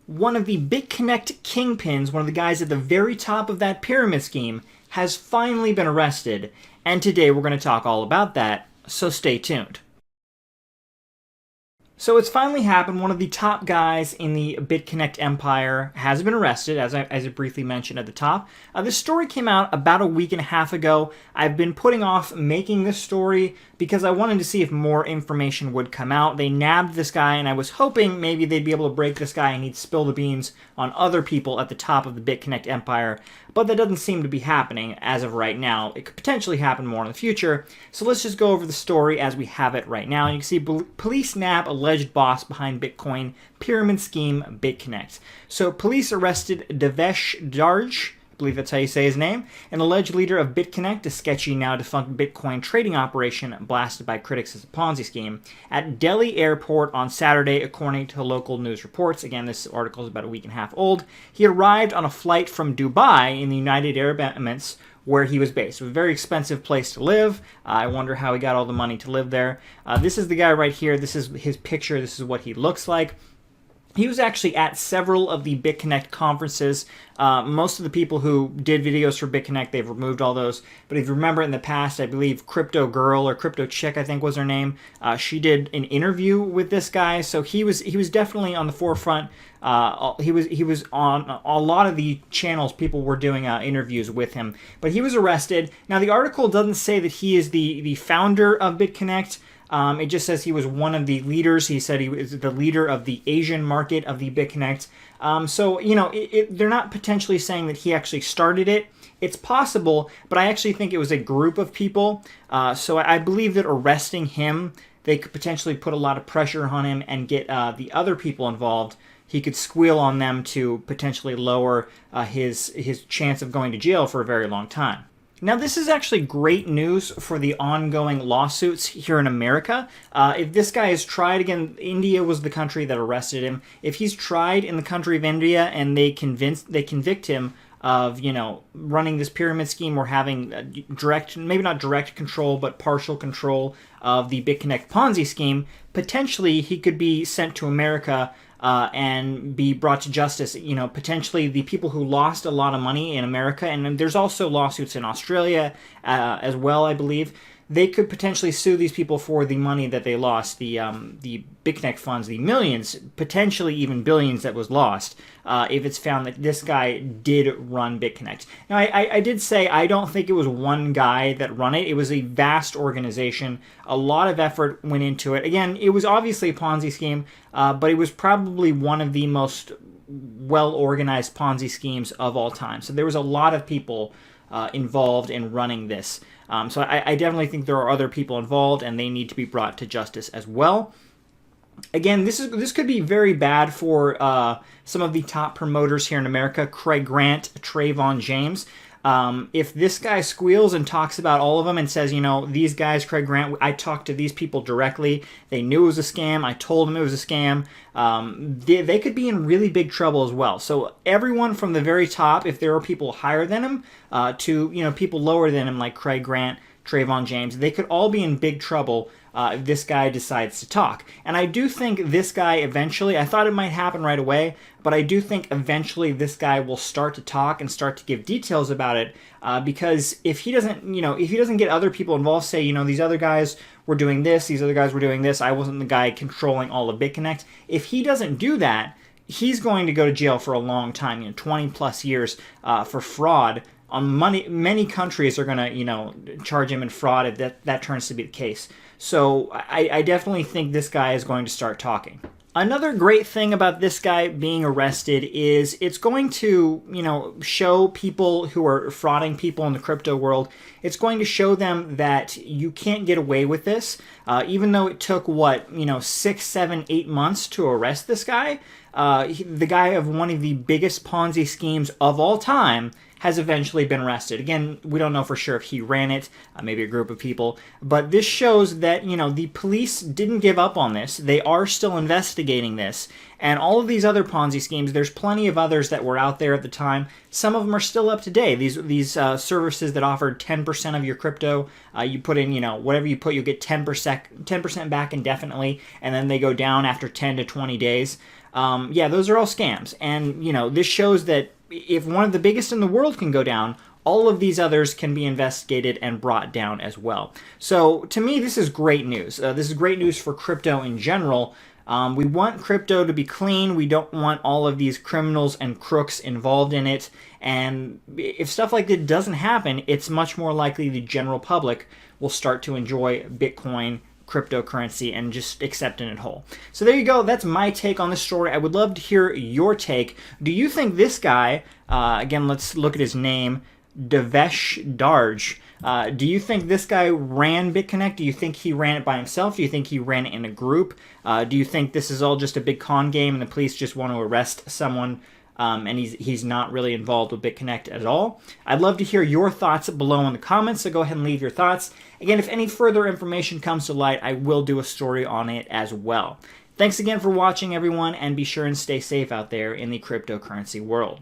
one of the Bitconnect Kingpins, one of the guys at the very top of that pyramid scheme, has finally been arrested. And today we're going to talk all about that, so stay tuned. So it's finally happened. One of the top guys in the Bitconnect empire has been arrested, as I briefly mentioned at the top. This story came out about a week and a half ago. I've been putting off making this story because I wanted to see if more information would come out. They nabbed this guy, and I was hoping maybe they'd be able to break this guy and he'd spill the beans on other people at the top of the Bitconnect empire. But that doesn't seem to be happening as of right now. It could potentially happen more in the future. So let's just go over the story as we have it right now. And you can see police nab alleged boss behind Bitcoin pyramid scheme Bitconnect. So police arrested Devesh Darj, I believe that's how you say his name, an alleged leader of Bitconnect, a sketchy now defunct Bitcoin trading operation blasted by critics as a Ponzi scheme, at Delhi airport on Saturday, according to local news reports. Again, this article is about a week and a half old. He arrived on a flight from Dubai in the United Arab Emirates, where he was based. A very expensive place to live. I wonder how he got all the money to live there. This is the guy right here. This is his picture. This is what he looks like. He was actually at several of the Bitconnect conferences. Most of the people who did videos for Bitconnect, they've removed all those. But if you remember in the past, I believe Crypto Girl or Crypto Chick, I think was her name, she did an interview with this guy. So he was definitely on the forefront. He was on a lot of the channels. People were doing interviews with him. But he was arrested. Now the article doesn't say that he is the founder of Bitconnect. It just says he was one of the leaders. He said he was the leader of the Asian market of the Bitconnect. So, you know, they're not potentially saying that he actually started it. It's possible, but I actually think it was a group of people. So I believe that arresting him, they could potentially put a lot of pressure on him and get the other people involved. He could squeal on them to potentially lower his chance of going to jail for a very long time. Now, this is actually great news for the ongoing lawsuits here in America. If this guy is tried again, India was the country that arrested him. If he's tried in the country of India and they convict him of, you know, running this pyramid scheme or having direct, maybe not direct control, but partial control of the Bitconnect Ponzi scheme, potentially he could be sent to America and be brought to justice. You know, potentially the people who lost a lot of money in America, and there's also lawsuits in Australia as well, I believe. They could potentially sue these people for the money that they lost, the Bitconnect funds, the millions, potentially even billions that was lost, if it's found that this guy did run Bitconnect. Now, I did say I don't think it was one guy that run it. It was a vast organization. A lot of effort went into it. Again, it was obviously a Ponzi scheme, but it was probably one of the most well-organized Ponzi schemes of all time. So there was a lot of people involved in running this. So I definitely think there are other people involved, and they need to be brought to justice as well. Again, this could be very bad for some of the top promoters here in America, Craig Grant, Trayvon James. If this guy squeals and talks about all of them and says, you know, these guys, Craig Grant, I talked to these people directly. They knew it was a scam. I told them it was a scam. They could be in really big trouble as well. So everyone from the very top, if there are people higher than him, to, you know, people lower than him like Craig Grant, Trayvon James, they could all be in big trouble if this guy decides to talk. And I do think this guy eventually, I thought it might happen right away, but I do think eventually this guy will start to talk and start to give details about it, because if he doesn't, you know, if he doesn't get other people involved, say, you know, these other guys were doing this, these other guys were doing this, I wasn't the guy controlling all of Bitconnect. If he doesn't do that, he's going to go to jail for a long time, you know, 20 plus years for fraud on money. Many countries are going to, you know, charge him in fraud if that turns to be the case. So I definitely think this guy is going to start talking. Another great thing about this guy being arrested is it's going to, you know, show people who are frauding people in the crypto world, it's going to show them that you can't get away with this. Even though it took, what, you know, 6, 7, 8 months to arrest this guy, the guy of one of the biggest Ponzi schemes of all time has eventually been arrested. Again, we don't know for sure if he ran it, maybe a group of people, but this shows that, you know, the police didn't give up on this. They are still investigating this. And all of these other Ponzi schemes, there's plenty of others that were out there at the time. Some of them are still up to date. These services that offered 10% of your crypto, you put in, you know, whatever you put, you'll get 10% back indefinitely, and then they go down after 10 to 20 days. yeah, those are all scams. And, you know, this shows that if one of the biggest in the world can go down, all of these others can be investigated and brought down as well. So to me, this is great news. This is great news for crypto in general. We want crypto to be clean. We don't want all of these criminals and crooks involved in it. And if stuff like that doesn't happen, it's much more likely the general public will start to enjoy Bitcoin, cryptocurrency, and just accepting it whole. So there you go. That's my take on this story. I would love to hear your take. Do you think this guy, again, let's look at his name, Devesh Darj, do you think this guy ran BitConnect? Do you think he ran it by himself? Do you think he ran it in a group? Do you think this is all just a big con game and the police just want to arrest someone and he's not really involved with BitConnect at all? I'd love to hear your thoughts below in the comments, so go ahead and leave your thoughts. Again, if any further information comes to light, I will do a story on it as well. Thanks again for watching, everyone, and be sure and stay safe out there in the cryptocurrency world.